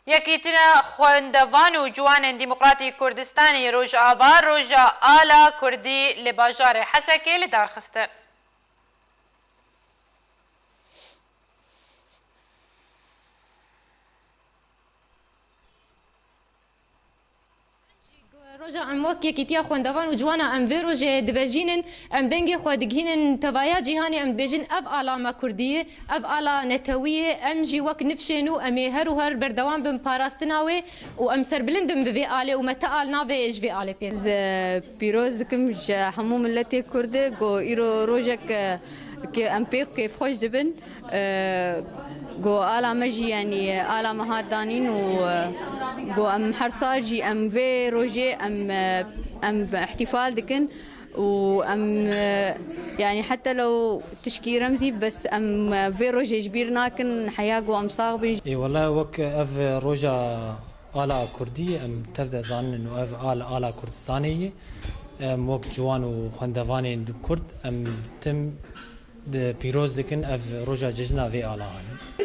یەکیترە خوێندەڤان و جوانên دیموکراتی کوردستانی ڕۆژئاوا ڕۆژە ئالا کوردی لە باژارê Hesekê li darxistin. روجا ام وەک یەکیتیا خوێندەڤان و جوانە ئەم vê rojê dibêjînin em dengê xwe digihînin tevaya cîhanê em dibêjin ev alama Kurdiyê ev ala netewiyê em jî wek nifşên û em ê her û her berdewam bin parastina wê û em serbilindin bi vê alê û me te al nabe ji vê alê pê pîroz dikim ji hemû milletê Kurdê got îro rojek em pê kêfxweş dibin got ala me jî yanî ala me hat danîn û got em her sal jî em vê rojê em ihtifal dikin û em yani heta lew tişkî remzî bes em vê rojê ji bîr nakin heya got em sax bin. Wallah wek ev roja ala Kurdî em tev de zanin û ev ala Kurdistanê ye em wek ciwan û xwendevanên Kurd em tim pîroz dikin ev roja cejna vê ala anî.